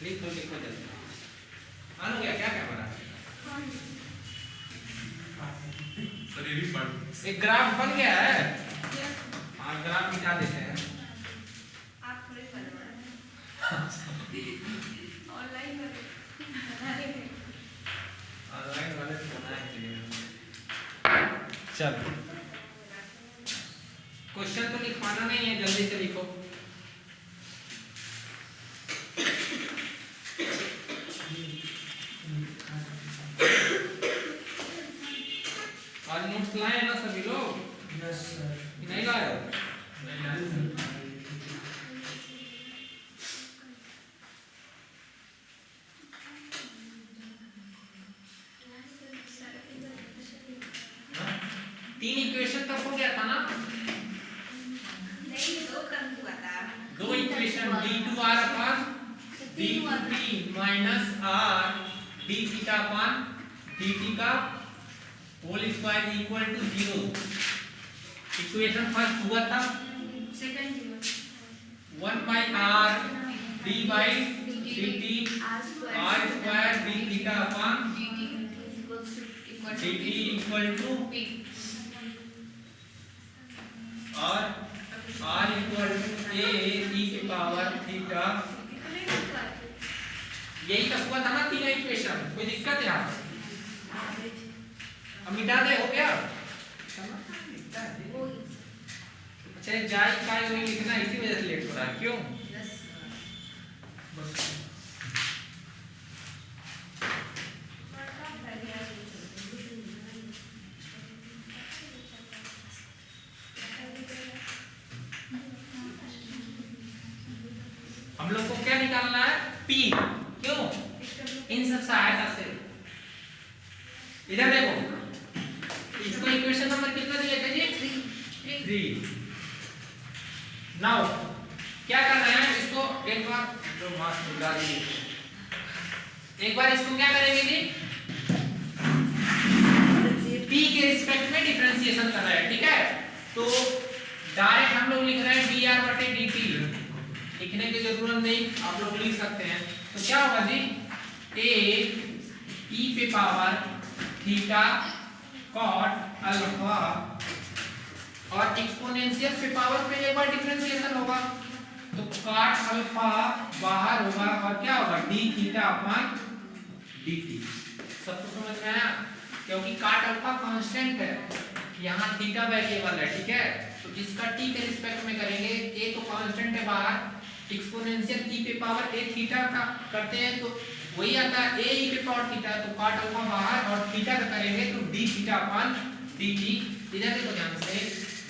लिखो लिखो जल्दी। आन हो गया क्या क्या बना? सर ये भी पढ़। एक ग्राफ बन गया है। हाँ ग्राफ मिटा देते हैं। आप थोड़ी बनवाए ऑनलाइन ऑनलाइन वाले तो बनाएंगे। चलो क्वेश्चन तो लिखवाना नहीं है, जल्दी से लिखो। आज नोट्स लाए हैं ना सभी लोग? Yes sir. नहीं लाए हो? तीन इक्वेशन तक हो गया था ना? नहीं, दो कम हुआ था। दो equation d2r upon d2t minus r d theta upon dt का whole square equal to 0। Equation first हुआ था second 1 by r d by dt r square d theta upon dt equal to और r equal to a e की power theta. यही तक हुआ था ना तीनों इक्वेशन? कोई दिक्कत है यहाँ? अब मिटा दे, हो गया? अच्छा जाए काय वही लिखना, इसी वजह से लेट हो रहा है। क्यों? हम लोग को क्या निकालना है? P। क्यों? इन सब सहायता से। इधर देखो, इसको इक्वेशन नंबर कितना दिया था जी? 3। नाउ क्या करना है? इसको एक बार जो मार्क्स निकाल दिए, एक बार इसको क्या करेंगे जी? P के रिस्पेक्ट में डिफरेंशिएशन करना है, ठीक है? तो डायरेक्ट हम लोग लिख रहे हैं dr बटे dt। लिखने की जरूरत नहीं, आप लोग लिख सकते हैं। तो क्या होगा जी? a e पे पावर थीटा कॉट अल्फा और एक्सपोनेंशियल पे पावर पे एक बार डिफरेंशिएशन होगा, तो कॉट अल्फा बाहर होगा और क्या होगा? d theta upon dt। सबको समझ में आया? क्योंकि कॉट अल्फा कांस्टेंट है, यहाँ थीटा वेरिएबल है, ठीक है? तो इसका t के रिस्पेक्ट में करेंगे, a तो कांस्टेंट है बाहर, एक्सपोनेंशियल e पे पावर a थीटा का करते हैं तो वही आता है a e पे पावर थीटा, तो कॉट अल्फा बाहर और थीटा का करेंगे तो d थीटा अपॉन dt। इधर देखो ध्यान से,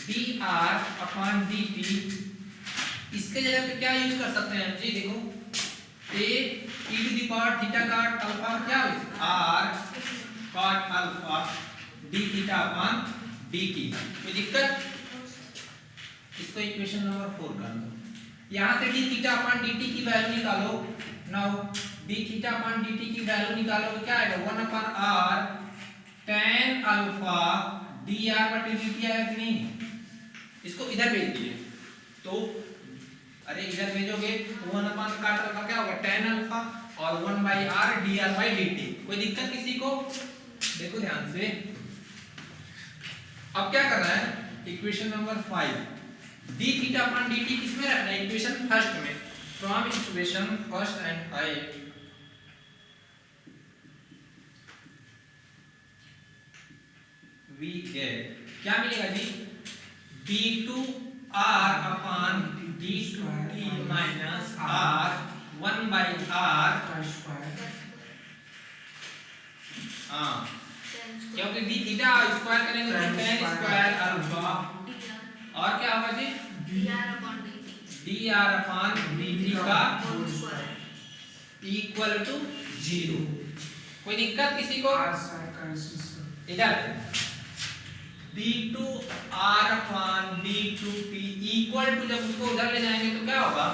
dr अपॉन dt, इसके जगह पे क्या यूज कर सकते हैं जी? देखो a e to the power theta cot alpha क्या होगा? r cot alpha d theta upon dt। कोई दिक्कत? इसको इक्वेशन नंबर 4 कर दो। यहाँ से d थीटा अपॉन dt की वैल्यू निकालो। Now d theta upon dt की वैल्यू निकालो तो क्या आएगा? 1 upon r tan alpha dr बटे dt आएगा कि नहीं? इसको इधर भेज दीजिए। तो अरे इधर भेजोगे तो 1 अपॉन काट अल्फा क्या होगा? tan अल्फा और 1 by r dr by dt। कोई दिक्कत किसी को? देखो ध्यान से, अब क्या करना है? Equation number 5 d theta upon dt किसमें रखना है? इक्वेशन फर्स्ट में। From equation first and 5 we get क्या मिलेगा जी? d2r upon d2t minus r 1 by r हाँ, क्योंकि d थीटा स्क्वायर करेंगे तो tan स्क्वायर अल्फा और क्या होगा जी? dr अपॉन dt का इक्वल टू 0। कोई दिक्कत किसी को? इधर d2r upon d2t equal to, जब उसको उधर ले जाएंगे तो क्या होगा?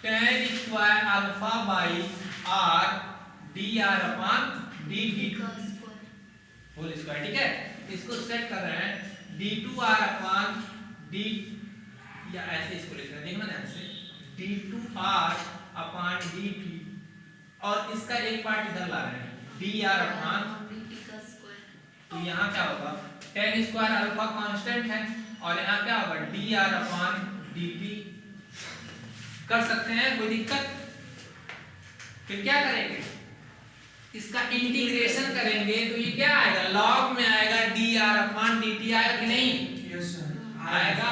tan square alpha by r dr upon dt whole square, ठीक है? इसको सेट कर रहे हैं d2r अपॉन d, या ऐसे इसको लिख रहे हैं, देखना ध्यान से, d2r अपॉन dt और इसका एक पार्ट इधर ला रहे हैं dr अपॉन, तो यहाँ क्या होगा tan स्क्वायर अल्फा कांस्टेंट है और यहाँ क्या होगा dr अपॉन dt। कर सकते हैं, कोई दिक्कत? फिर क्या करेंगे, इसका इंटीग्रेशन करेंगे तो ये क्या आएगा, लॉग में आएगा dr अपॉन dt आएगा कि नहीं? यस सर आएगा।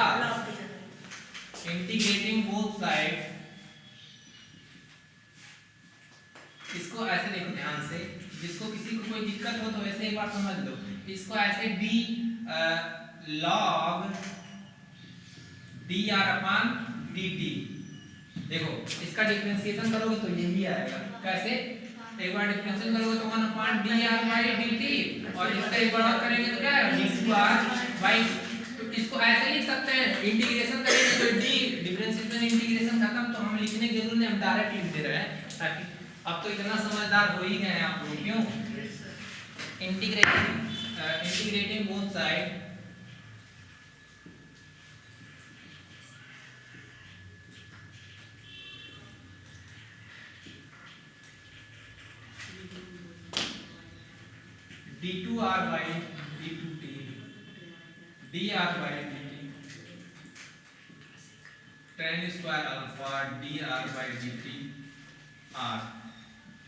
इंटीग्रेटिंग बोथ साइड, इसको ऐसे देखो ध्यान से, जिसको किसी को कोई दिक्कत हो तो ऐसे एक बार समझ लो, इसको ऐसे d log dr upon dt, देखो इसका डिफरेंशिएशन करोगे तो यही आएगा। कैसे? एक बार डिफरेंशिएशन करोगे तो 1 अपॉन dr बाई dt और इसका एक बार और करेंगे तो क्या है d स्क्वायर बाई, तो इसको ऐसे लिख सकते हैं, इंटीग्रेशन करेंगे तो d डिफरेंशिएशन इंटीग्रेशन खत्म, तो हम लिखने की जरूरत नहीं, हम डायरेक्ट लिख दे रहे हैं ताकि अब तो इतना समझदार हो ही गए हैं आप लोग। क्यों? Integrating both side d2r by d2t dr by dt tan square alpha dr by dt r।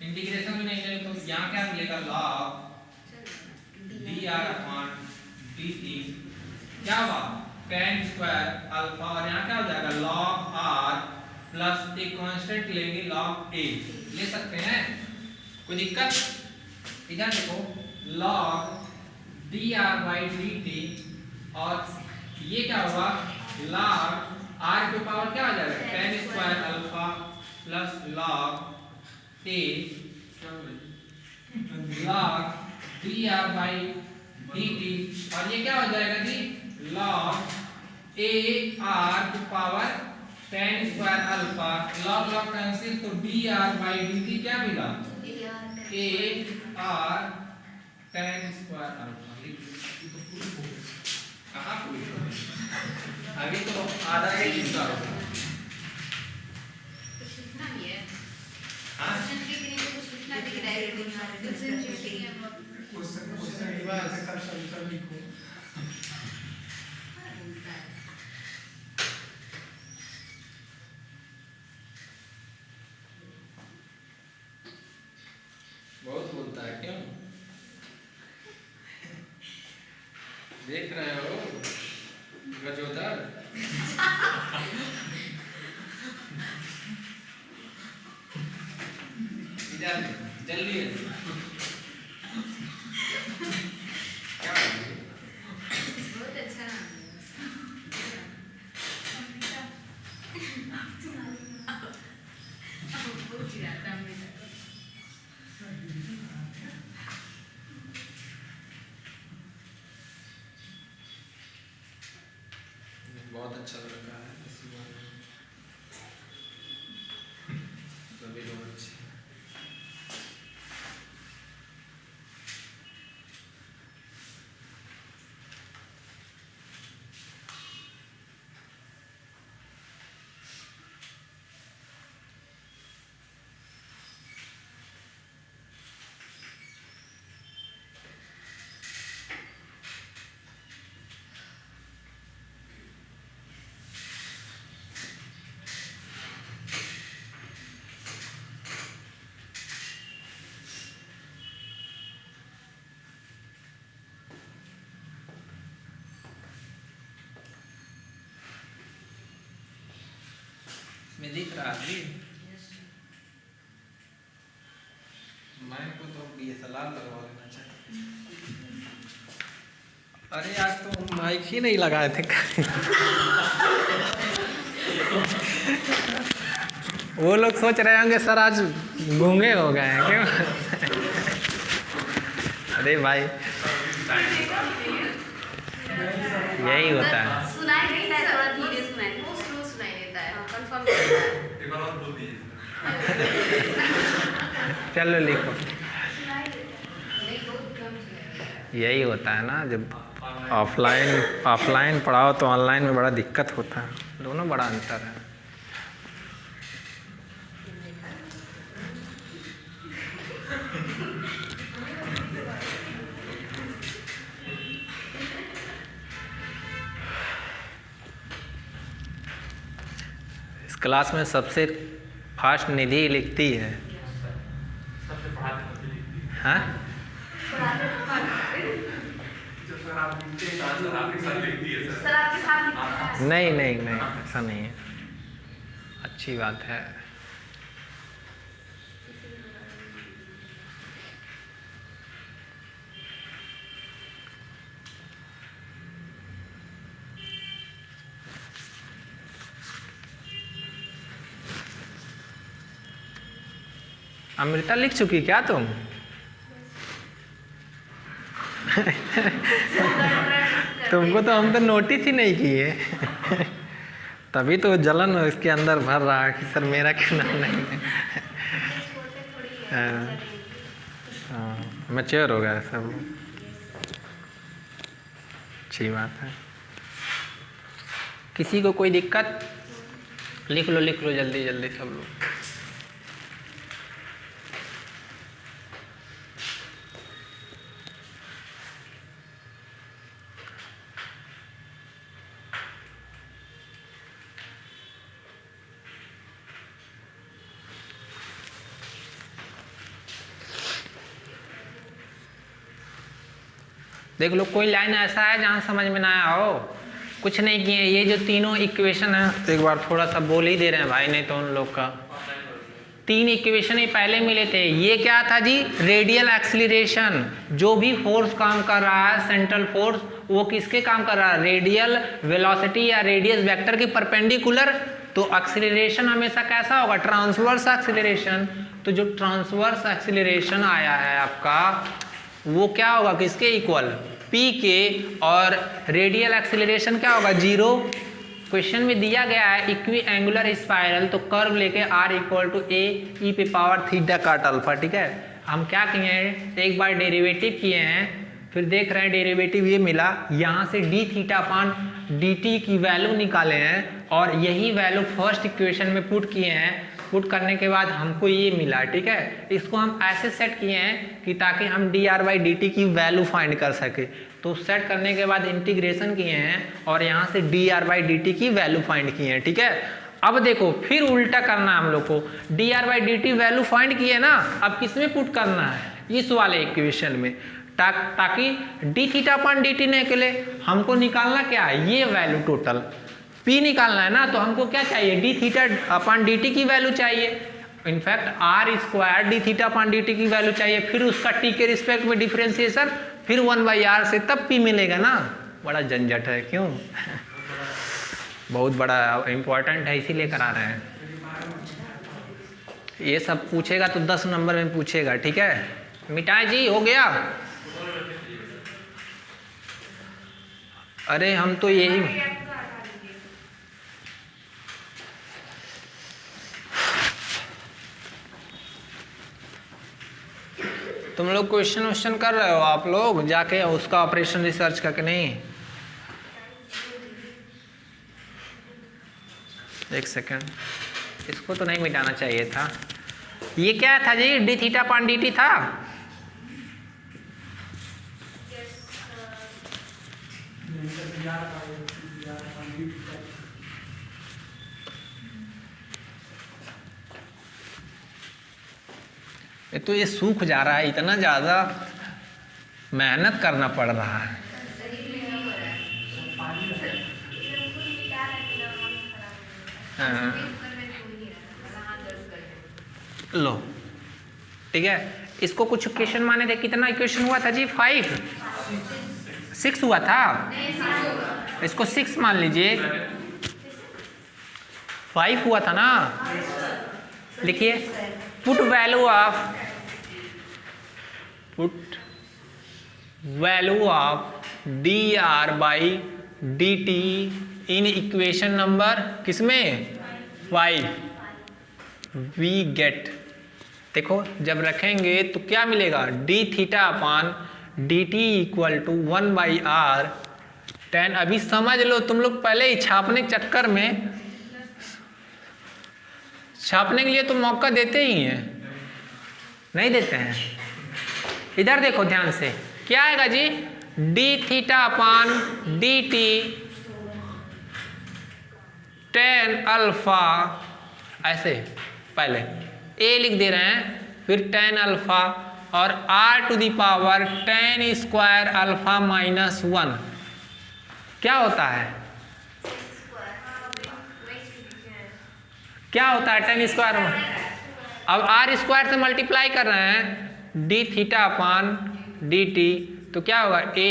Integration में नहीं जाए तो यहाँ क्या मिलेगा log dr अपॉन dt, क्या हुआ tan स्क्वायर अल्फा और यहाँ क्या हो जाएगा log r प्लस एक कांस्टेंट लेंगे log a, ले सकते हैं, कोई दिक्कत? इधर देखो log dr by dt और ये क्या होगा log r के पावर क्या आ जाएगा tan square alpha plus log a log dr by dt और ये क्या हो जाएगा जी log a r की power tan square alpha, log log cancel तो dr by dt क्या मिला a r tan square alpha. कहाँ पूरी अभी तो आधा एक हिस्सा होगा। कुछ लिखना भी है, हाँ क्वेश्चन के लिए कुछ लिखना भी है, क्वेश्चन का सॉल्यूशन लिखो। बहुत बोलता है, क्यों? देख रहे हो गजोदर? इधर जल्दी क्या बहुत अच्छा नाम है, बहुत चिढ़ाता है मुझे। बहुत अच्छा लड़का है, सभी लोग अच्छे हैं। में दिख रहा है, मैं को तो DSLR लगवा लेना चाहिए। अरे आज तो माइक ही नहीं लगाए थे। वो लोग सोच रहे होंगे सर आज गूंगे हो गए हैं क्यों? अरे भाई यही होता है। सुनाई देता है, थोड़ा धीरे सुनाई, बहुत स्लो सुनाई देता है, कंफर्म नहीं होता है। एक बार और बोल दीजिए। चलो लिखो। नहीं, बहुत कम सुनाई देता है। यही होता है ना, जब ऑफलाइन पढ़ाओ तो ऑनलाइन में बड़ा दिक्कत होता है, दोनों बड़ा अंतर है। क्लास में सबसे फास्ट निधि लिखती है। सबसे पढ़ाते लिखती है। हाँ सर आप लिखते हैं, सर आपके साथ लिखती है सर। सर आपके साथ लिखता है। नहीं नहीं नहीं, ऐसा नहीं है, अच्छी बात है। अमृता लिख चुकी क्या तुम? तुमको तो हम तो नोटिस ही नहीं किए। तभी तो जलन इसके अंदर भर रहा है कि सर मेरा क्यों नाम नहीं है। हाँ मैच्योर हो गया सब लोग, अच्छी बात है। किसी को कोई दिक्कत? लिख लो जल्दी जल्दी सब लोग। देख लो कोई लाइन ऐसा है जहाँ समझ में ना आया हो। कुछ नहीं किए, ये जो तीनों इक्वेशन है तो एक बार थोड़ा सा बोल ही दे रहे हैं भाई, नहीं तो उन लोग का 3 इक्वेशन ही पहले मिले थे। ये क्या था जी? Radial acceleration. जो भी फोर्स काम कर रहा है, सेंट्रल फोर्स, वो किसके काम कर रहा है? रेडियल वेलोसिटी या रेडियस वेक्टर के परपेंडिकुलर। तो एक्सीलरेशन हमेशा कैसा होगा? Transverse acceleration. तो जो ट्रांसवर्स एक्सीलरेशन आया है आपका, वो क्या होगा? किसके इक्वल? P के। और रेडियल एक्सीलरेशन क्या होगा? 0। क्वेश्चन में दिया गया है इक्वी एंगुलर स्पाइरल, तो कर्व लेके r equal to a e पे पावर थीटा काट अल्फा। ठीक है, हम क्या किए हैं, एक बार डेरिवेटिव किए हैं, फिर देख रहे हैं डेरिवेटिव ये मिला, यहाँ से d थीटा अपान dt की वैल्यू निकाले हैं और यही वैल्यू फर्स्ट इक्वेशन में पुट किए हैं। पुट करने के बाद हमको ये मिला। ठीक है, इसको हम ऐसे सेट किए हैं कि ताकि हम dr/dt की वैल्यू फाइंड कर सके। तो सेट करने के बाद इंटीग्रेशन किए हैं और यहाँ से dr/dt की वैल्यू फाइंड किए हैं। ठीक है, अब देखो फिर उल्टा करना है हम लोग को। dr/dt वैल्यू फाइंड किए ना, अब किसमें पुट करना है? इस वाले इक्वेशन में, ताकि d थीटा अपान dt ने अकेले हमको निकालना क्या है? ये वैल्यू टोटल P निकालना है ना, तो हमको क्या चाहिए? d थीटा अपान dt की वैल्यू चाहिए। In fact r square d theta upon dt की वैल्यू चाहिए, फिर उसका t के रिस्पेक्ट में डिफरेंशिएशन, फिर 1/r से तब P मिलेगा ना। बड़ा झंझट है, क्यों? बहुत बड़ा इंपॉर्टेंट है, इसीलिए करा रहे हैं। ये सब पूछेगा तो 10 नंबर में पूछेगा। ठीक है, मिटाए जी, हो गया? अरे हम तो यही तुम लोग क्वेश्चन कर रहे हो, आप लोग जाके उसका ऑपरेशन रिसर्च करके नहीं। एक सेकंड, इसको तो नहीं मिटाना चाहिए था। ये क्या था जी? d थीटा अपान dt था। तो ये सूख जा रहा है, इतना ज़्यादा मेहनत करना पड़ रहा है। हाँ। लो ठीक है, इसको कुछ इक्वेशन माने थे। कितना इक्वेशन हुआ था जी? 6 हुआ था। इसको 6 मान लीजिए, 5 हुआ था ना। लिखिए, put value of dr/dt in equation number किसमें? 5। वी गेट, देखो जब रखेंगे तो क्या मिलेगा? d theta upon dt equal to 1/r tan। अभी समझ लो, तुम लोग पहले ही छापने के चक्कर में, छापने के लिए तो मौका देते ही हैं, नहीं देते हैं। इधर देखो ध्यान से, क्या आएगा जी? d theta upon dt tan alpha ऐसे पहले a लिख दे रहे हैं, फिर tan अल्फा और r to the power tan square alpha minus 1 क्या होता है? क्या होता है tan स्क्वायर? अब r स्क्वायर से मल्टीप्लाई कर रहे हैं D theta upon D T, तो क्या होगा a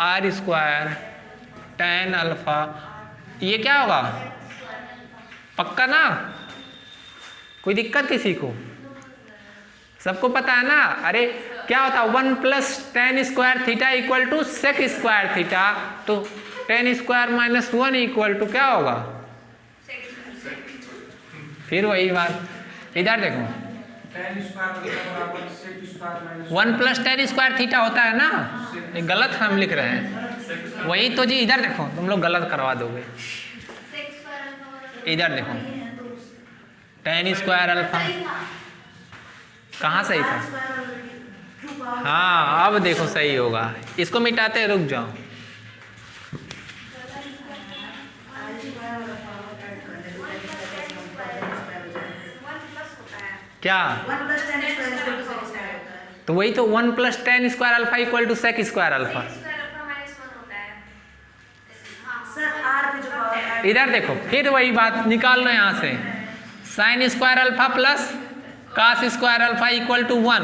r square tan alpha, ये क्या होगा? पक्का ना? कोई दिक्कत किसी को? सबको पता है ना? अरे क्या होता है 1 plus tan square theta equal to sec square theta, तो tan square minus 1 equal to क्या होगा? फिर वही बात, इधर देखो 1 प्लस tan स्क्वायर थीटा होता है ना, ये गलत हम लिख रहे हैं। वही तो जी, इधर देखो तुम लोग गलत करवा दोगे। इधर देखो tan स्क्वायर अल्फा कहाँ सही था? हाँ अब देखो सही होगा, इसको मिटाते रुक जाओ। क्या? तो वही तो 1 plus tan square alpha equal to sec square alpha. इधर देखो फिर वही बात निकाल लो यहाँ से, sine square alpha plus cos square alpha equal to 1।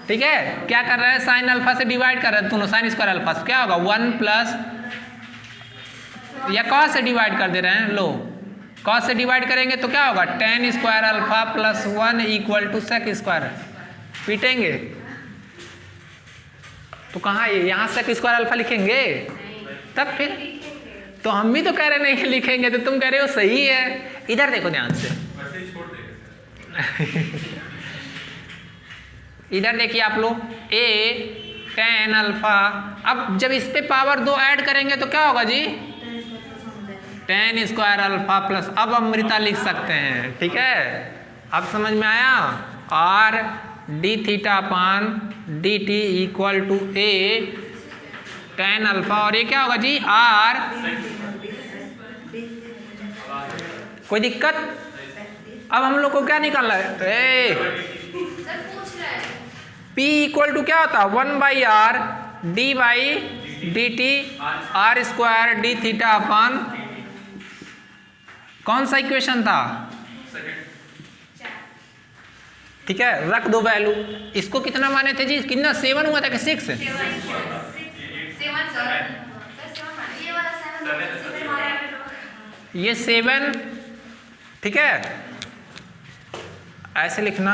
ठीक है, क्या कर रहे हैं? साइन अल्फा से डिवाइड कर रहे हैं दोनों, साइन स्क्वायर अल्फा से क्या होगा 1 प्लस, या कॉस से डिवाइड कर दे रहे हैं, लो कॉस से डिवाइड करेंगे तो क्या होगा tan square alpha plus 1 equal to sec square. पीटेंगे तो कहाँ ये यहाँ सेक स्क्वायर अल्फा लिखेंगे तब फिर, तो हम भी तो कह रहे नहीं लिखेंगे, तो तुम कह रहे हो सही है। इधर देखो ध्यान से इधर देखिए आप लोग a tan अल्फा, अब जब इस पे पावर 2 ऐड करेंगे तो क्या होगा जी tan स्क्वायर अल्फा प्लस, अब अमृता लिख सकते हैं। ठीक है, अब समझ में आया? r D theta upon D T equal to a tan alpha, और ये क्या होगा जी r, कोई दिक्कत? अब हम लोग को क्या निकालना है? P इक्वल टू क्या होता है 1 by R D by D T R square D theta अपान, कौन सा इक्वेशन था? ठीक है, रख दो वैल्यू। इसको कितना माने थे जी? कितना 7 हुआ था कि 6? ये 7। ठीक है, ऐसे लिखना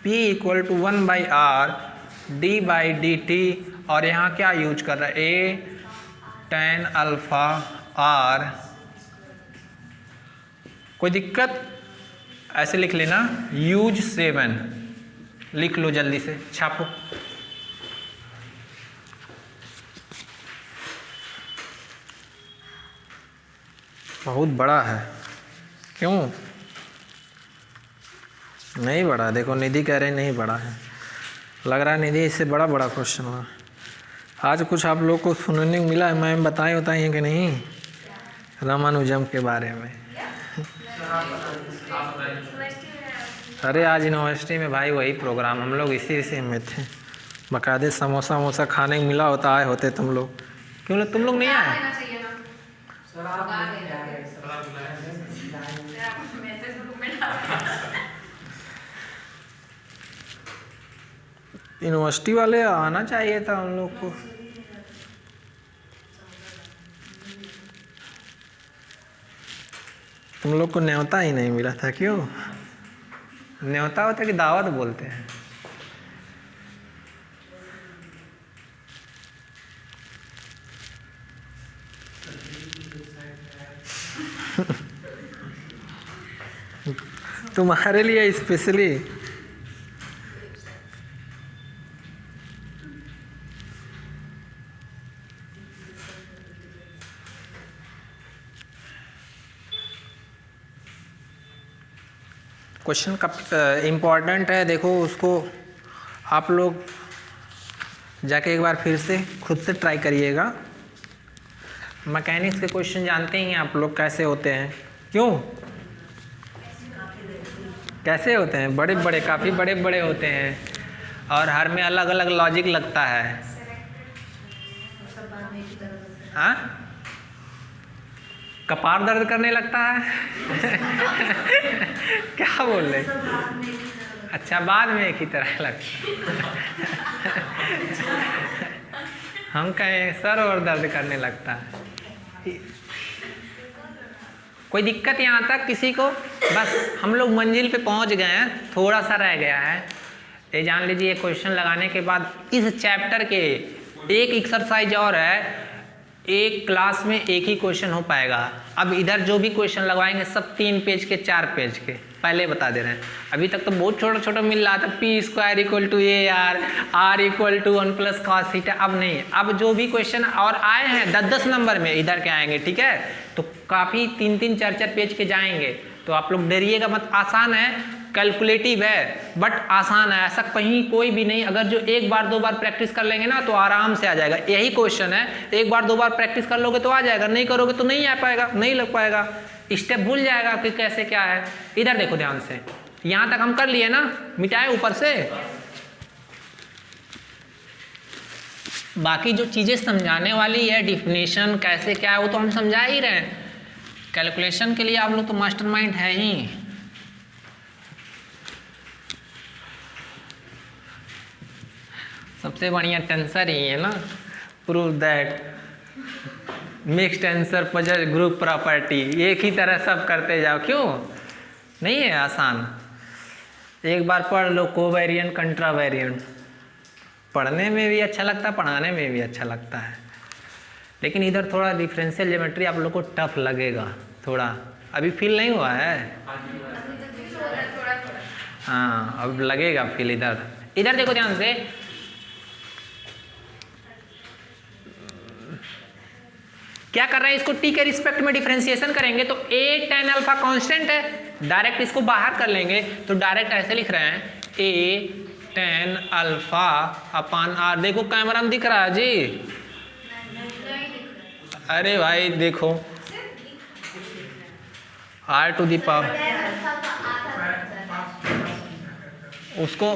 P equal to 1 by R D by D T, और यहाँ क्या यूज कर रहा है a tan अल्फा r, कोई दिक्कत? ऐसे लिख लेना यूज 7, लिख लो जल्दी से, छापो। बहुत बड़ा है, क्यों नहीं बड़ा? देखो निधि कह रहे नहीं बड़ा है, लग रहा है निधि इससे बड़ा बड़ा क्वेश्चन हुआ। आज कुछ आप लोग को सुनने को मिला है, मैम बताई हैं कि नहीं रामानुजम के बारे में? अरे आज यूनिवर्सिटी में भाई वही प्रोग्राम, हम लोग इसी में थे, बकायदे समोसा वमोसा खाने को मिला होता, आए होते तुम लोग, क्यों तुम लोग नहीं आए? यूनिवर्सिटी वाले आना चाहिए था उन लोग को। तुम लोग को न्योता ही नहीं मिला था, क्यों? न्योता होता है कि दावत बोलते हैं? तुम्हारे लिए स्पेशली। क्वेश्चन का इम्पॉर्टेंट है, देखो उसको आप लोग जाके एक बार फिर से खुद से ट्राई करिएगा। मैकेनिक्स के क्वेश्चन जानते ही हैं आप लोग कैसे होते हैं, क्यों? कैसे होते हैं? बड़े बड़े, काफ़ी बड़े बड़े होते हैं और हर में अलग अलग लॉजिक लगता है। हाँ, कपार दर्द करने लगता है क्या बोल रहे? अच्छा, बाद में एक ही तरह लगता हम कहें सर और दर्द करने लगता है। कोई दिक्कत यहाँ तक किसी को? बस हम लोग मंजिल पे पहुँच गए हैं, थोड़ा सा रह गया है। ये जान लीजिए, क्वेश्चन लगाने के बाद इस चैप्टर के एक एक्सरसाइज और है, एक क्लास में एक ही क्वेश्चन हो पाएगा। अब इधर जो भी क्वेश्चन लगवाएंगे सब 3 पेज के 4 पेज के, पहले बता दे रहे हैं। अभी तक तो बहुत छोटा छोटा मिल रहा था, P square equal to A R equal to 1 plus cos theta. अब नहीं, अब जो भी क्वेश्चन और आए हैं 10-10 नंबर में इधर के आएंगे, ठीक है? तो काफ़ी 3-3, 4-4 पेज के जाएंगे, तो आप लोग डरिएगा मत। आसान है, कैलकुलेटिव है बट आसान है, ऐसा कहीं कोई भी नहीं। अगर जो 1 बार 2 बार प्रैक्टिस कर लेंगे ना तो आराम से आ जाएगा। यही क्वेश्चन है, 1 बार 2 बार प्रैक्टिस कर लोगे तो आ जाएगा, नहीं करोगे तो नहीं आ पाएगा, नहीं लग पाएगा, स्टेप भूल जाएगा कि कैसे क्या है। इधर देखो ध्यान से, यहाँ तक हम कर लिए ना, मिटाए ऊपर से। बाकी जो चीज़ें समझाने वाली है, डिफिनेशन कैसे क्या है, वो तो हम समझा ही रहे हैं। कैलकुलेशन के लिए आप लोग तो मास्टरमाइंड है ही। सबसे बढ़िया टेंसर ही है ना, prove that mixed answer puzzle group property, एक ही तरह सब करते जाओ। क्यों नहीं है आसान? एक बार पढ़ लो कोवेरिएंट कंट्रावेरिएंट, पढ़ने में भी अच्छा लगता है, पढ़ाने में भी अच्छा लगता है। लेकिन इधर थोड़ा डिफरेंशियल ज्योमेट्री आप लोग को टफ लगेगा थोड़ा, अभी फील नहीं हुआ है? हाँ, अब लगेगा फील। इधर देखो ध्यान से, क्या कर रहे हैं, इसको टी के रिस्पेक्ट में डिफरेंशिएशन करेंगे तो a tan अल्फा कांस्टेंट है, डायरेक्ट इसको बाहर कर लेंगे तो डायरेक्ट ऐसे लिख रहे हैं a tan alpha upon r। देखो कैमरा में दिख रहा है जी? अरे भाई देखो, r टू दी पावर उसको,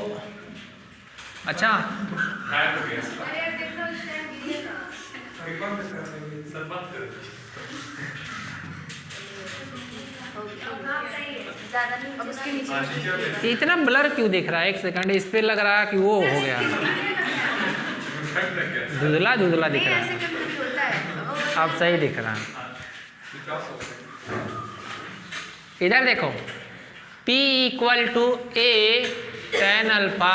अच्छा इतना ब्लर क्यों दिख रहा है? 1 सेकंड, इस पे लग रहा है कि वो हो गया, धुंधला धुंधला दिख रहा है। अब सही दिख रहा है। इधर देखो, P equal to A tan alpha.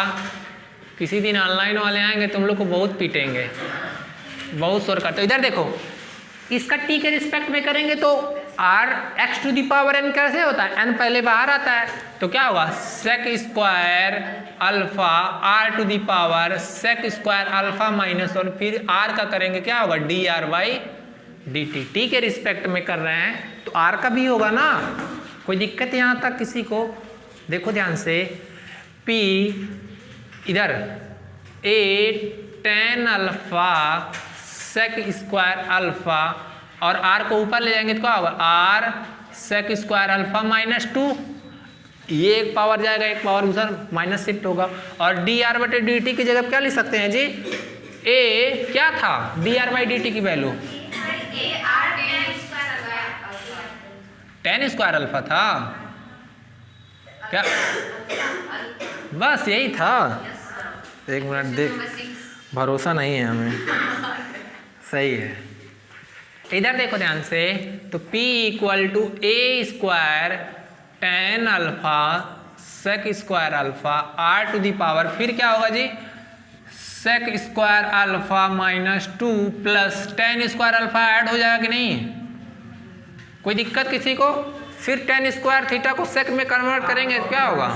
किसी दिन ऑनलाइन वाले आएंगे तुम लोग को बहुत पीटेंगे, बहुत शोर करते। इधर देखो, इसका t के रिस्पेक्ट में करेंगे तो r x to the power n कैसे होता है? n पहले बाहर आता है तो क्या होगा? sec square alpha r to the power sec square alpha minus 1, फिर r का करेंगे क्या होगा? dr by dt। t के रिस्पेक्ट में कर रहे हैं तो r का भी होगा ना, कोई दिक्कत यहाँ तक किसी को? देखो ध्यान से, p इधर a tan alpha sec square alpha और r को ऊपर ले जाएंगे तो क्या होगा? r sec square alpha minus 2, ये एक पावर जाएगा, एक पावर उधर माइनस शिफ्ट होगा। और dr बटे dt की जगह क्या लिख सकते हैं जी? a क्या था dr बाई dt की वैल्यू? tan स्क्वायर अल्फा था क्या? बस यही था। 1 मिनट देख, भरोसा नहीं है हमें। सही है। इधर देखो ध्यान से, तो P equal to A square tan alpha sec square alpha r to the power, फिर क्या होगा जी? sec square alpha minus 2 plus tan square alpha add हो जाएगा कि नहीं? कोई दिक्कत किसी को? फिर tan स्क्वायर थीटा को sec में कन्वर्ट करेंगे क्या होगा?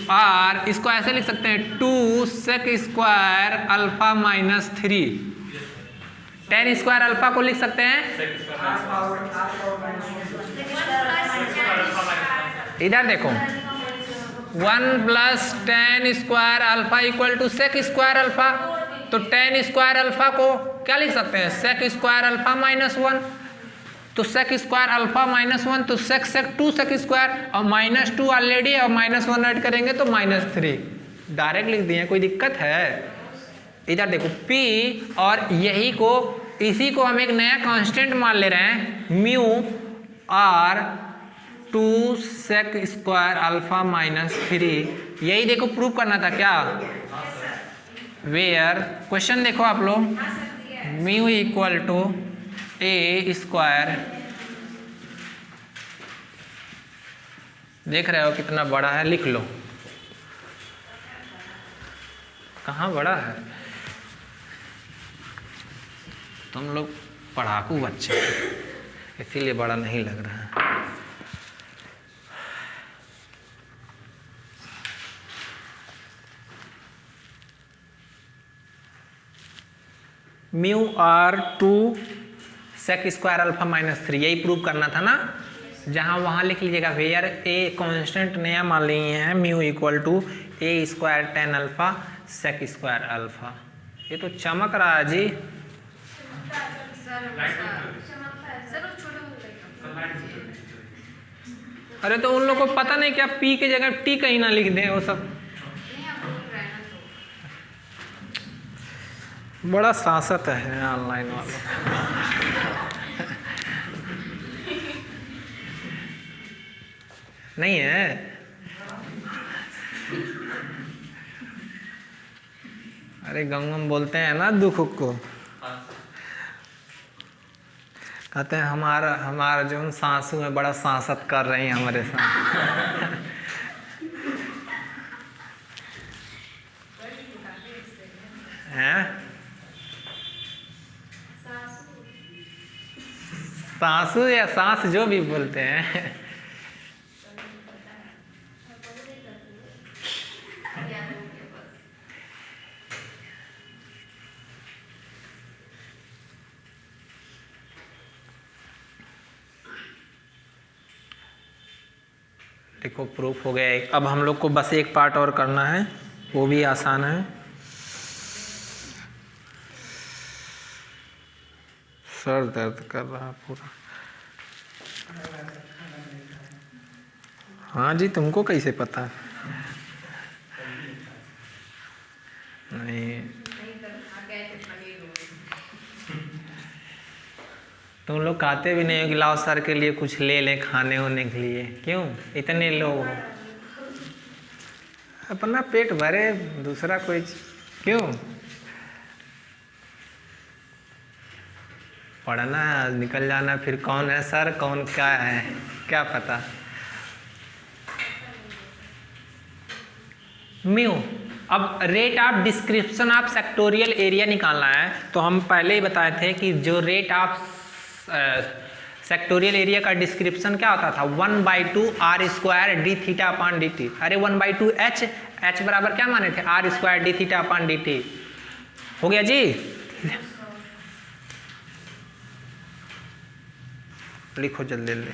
r इसको ऐसे लिख सकते हैं 2 sec square alpha minus 3, tan square alpha को लिख सकते हैं। इधर देखो, 1 plus tan square alpha equal to sec square alpha, तो tan स्क्वायर अल्फा को क्या लिख सकते हैं? sec square alpha minus 1। तो सेक स्क्वायर अल्फा -1 तो सेक 2 सेक स्क्वायर और -2 ऑलरेडी और -1 ऐड करेंगे तो -3 डायरेक्ट लिख दिए, कोई दिक्कत है? इधर देखो P और यही को इसी को हम एक नया कांस्टेंट मान ले रहे हैं mu R 2 sec square alpha -3। यही देखो प्रूव करना था क्या? वेयर क्वेश्चन देखो आप लोग, mu equal to A square, देख रहे हो कितना बड़ा है, लिख लो। कहाँ बड़ा है? तुम लोग पढ़ाकू बच्चे इसीलिए बड़ा नहीं लग रहा है। Mu R 2 sec square alpha -3 यही प्रूव करना था ना। जहाँ वहाँ लिख लीजिएगा वेयर ए कांस्टेंट नया मान लिए हैं mu equal to A square 10 alpha sec square alpha. ये तो चमक रहा है जी। अरे तो उन लोग को पता नहीं क्या पी की जगह टी कहीं ना लिख दें वो सब। बड़ा सांसत है ऑनलाइन वालों। नहीं है? अरे गंगम बोलते हैं ना दुख को, कहते हैं हमारा जो सासू है बड़ा सांसत कर रही है हमारे साथ। हैं? सासू या सास जो भी बोलते हैं। देखो प्रूफ हो गया एक। अब हम लोग को बस एक पार्ट और करना है, वो भी आसान है। सर दर्द कर रहा पूरा। हाँ जी, तुमको कैसे पता? नहीं, तुम लोग कहते भी नहीं हो कि लाओ सर के लिए कुछ ले लें खाने होने के लिए। क्यों इतने लोग हो? अपना पेट भरे, दूसरा कोई क्यों? पढ़ना निकल जाना, फिर कौन है सर कौन क्या है क्या पता। म्यू, अब rate of description of sectorial area निकालना है। तो हम पहले ही बताए थे कि जो रेट ऑफ सेक्टोरियल एरिया का डिस्क्रिप्शन क्या होता था, 1/2 R square D theta upon D T. अरे 1/2 एच बराबर क्या माने थे, R square D theta upon D T. हो गया जी, लिखो जल्दी जल्दी।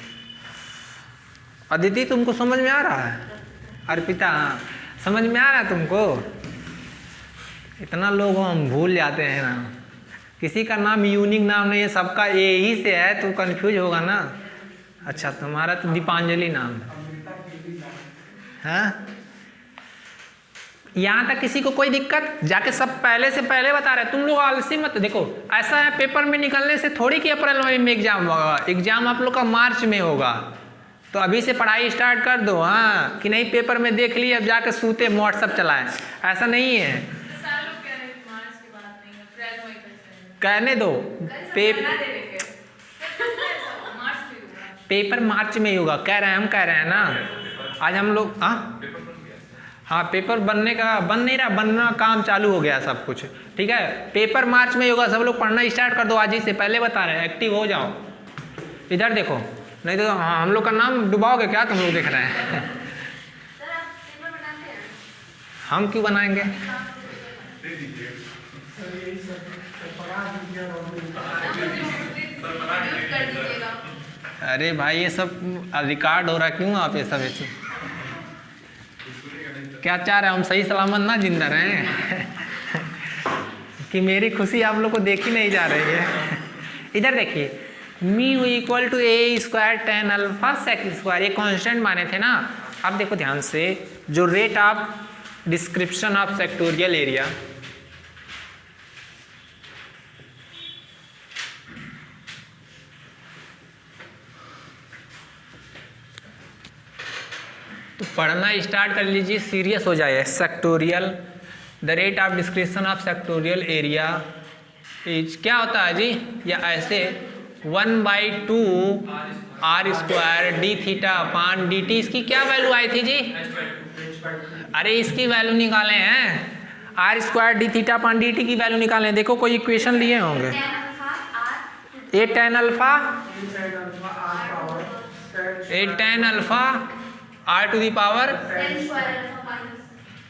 अदिति तुमको समझ में आ रहा है? अर्पिता हाँ समझ में आ रहा है तुमको? इतना लोग हम भूल जाते हैं ना, किसी का नाम यूनिक नाम नहीं है, सबका ए ही से है तो कंफ्यूज होगा ना। अच्छा तुम्हारा तो दीपांजलि नाम है। यहाँ तक किसी को कोई दिक्कत? जाके सब पहले से पहले बता रहे, तुम लोग आलसी मत। देखो ऐसा है, पेपर में निकलने से थोड़ी कि अप्रैल मई में एग्जाम होगा, एग्जाम आप लोग का मार्च में होगा। तो अभी से पढ़ाई स्टार्ट कर दो। हाँ कि नहीं पेपर में देख लिए अब जाके सूते व्हाट्सअप चलाएं, ऐसा नहीं है। कहने दो, पेपर मार्च में ही होगा, कह रहे हैं हम, कह रहे हैं ना आज हम लोग। हाँ पेपर बनने का बन नहीं रहा, बनना काम चालू हो गया सब कुछ, ठीक है। पेपर मार्च में ही होगा, सब लोग पढ़ना स्टार्ट कर दो आज ही से, पहले बता रहे हैं, एक्टिव हो जाओ। इधर देखो, नहीं तो हम लोग का नाम डुबाओगे क्या तुम लोग देख रहे हैं। हम क्यों बनाएंगे? अरे भाई ये सब रिकॉर्ड हो रहा, क्यों आप ये सब ऐसे क्या चाह रहे हैं? हम सही सलामत ना जिंदा रहें कि मेरी खुशी आप लोग को देखी नहीं जा रही है। इधर देखिए, mu equal to A square tan alpha sec square, ये कांस्टेंट माने थे ना। अब देखो ध्यान से, जो rate of description of sectorial area, तो पढ़ना स्टार्ट कर लीजिए, सीरियस हो जाए। Sectorial, the rate of description of sectorial area is क्या होता है जी, या ऐसे 1/2 R square D theta upon D T. इसकी क्या वैल्यू आई थी जी? अरे इसकी वैल्यू निकाले हैं, R square D theta upon D T की वैल्यू निकाले हैं। देखो कोई इक्वेशन लिए होंगे, A tan alpha R to the power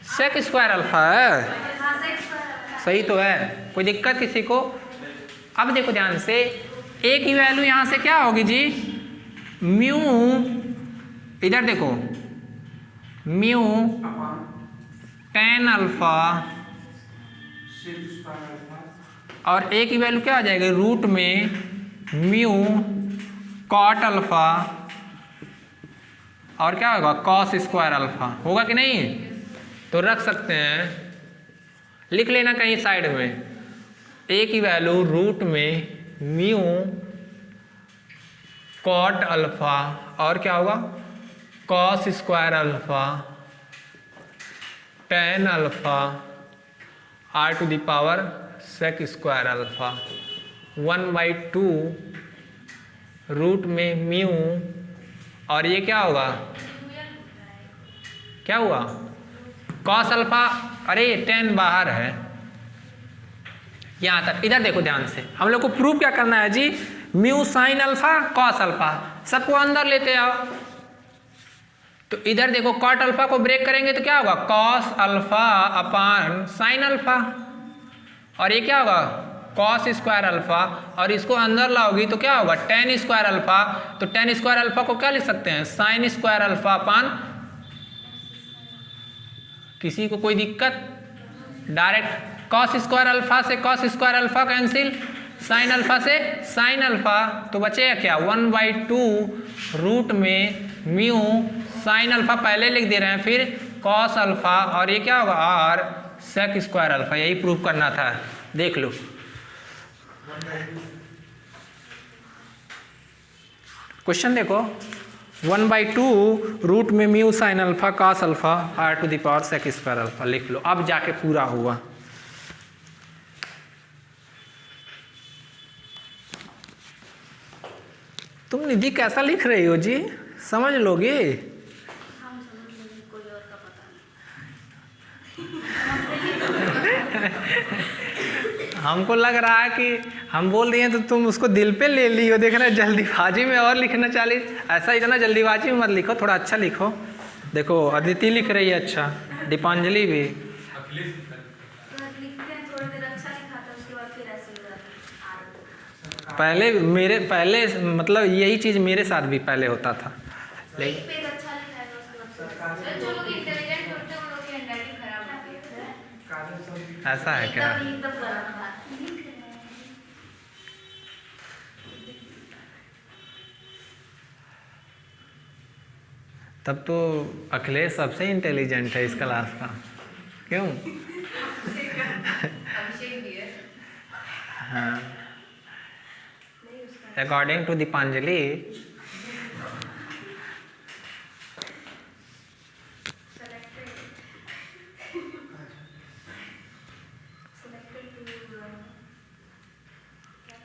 sec square alpha है, सही तो है, कोई दिक्कत किसी को? अब देखो ध्यान से, ए की वैल्यू यहां से क्या होगी जी, म्यू, इधर देखो म्यू टेन अल्फा और ए की वैल्यू क्या आ जाएगी रूट में म्यू कॉट अल्फा और क्या होगा कॉस स्क्वायर अल्फा, होगा कि नहीं? तो रख सकते हैं, लिख लेना कहीं साइड में, ए की वैल्यू रूट में म्यू कॉट अल्फा और क्या होगा cos square alpha tan alpha R to the power sec square alpha 1/2 root में म्यू और ये क्या होगा, क्या हुआ कॉस अल्फा, अरे 10 बाहर है यहां तक। इधर देखो ध्यान से, हम लोग को प्रूव क्या करना है जी, mu sine alpha cos alpha, सबको अंदर लेते आओ। तो इधर देखो कॉट अल्फा को ब्रेक करेंगे तो क्या होगा कॉस अल्फा अपान साइन अल्फा और ये क्या होगा कॉस स्क्वायर अल्फा और इसको अंदर लाओगी तो क्या होगा टेन स्क्वायर अल्फा। तो टेन स्क्वायर अल्फा को क्या लिख सकते हैं साइन स्क्वायर अल्फा अपान, किसी को कोई दिक्कत? डायरेक्ट कॉस स्क्वायर अल्फा से cos square alpha cancel, sine alpha से साइन अल्फा, तो बचेगा क्या 1/2 रूट में म्यू साइन अल्फा पहले लिख दे रहे हैं, फिर कॉस अल्फा और ये क्या होगा आर सेक स्क्वायर अल्फा। यही प्रूव करना था, देख लो। क्वेश्चन देखो 1/2 रूट में mu sine alpha cos alpha R to the power sec square alpha, लिख लो। अब जाके पूरा हुआ। तुम निधि कैसा लिख रही हो जी, समझ लोगे? हमको लग रहा है कि हम बोल दिए तो तुम उसको दिल पे ले ली हो। देखना जल्दीबाजी में और लिखना चाहिए, ऐसा इतना जल्दीबाजी में मत लिखो, थोड़ा अच्छा लिखो। देखो अदिति लिख रही है अच्छा, दीपांजलि भी। पहले मतलब यही चीज़ मेरे साथ भी पहले होता था, लेकिन ऐसा है क्या? तब तो अखिलेश सबसे इंटेलिजेंट है इस क्लास का, क्यों? हाँ, अकॉर्डिंग टू दीपांजलि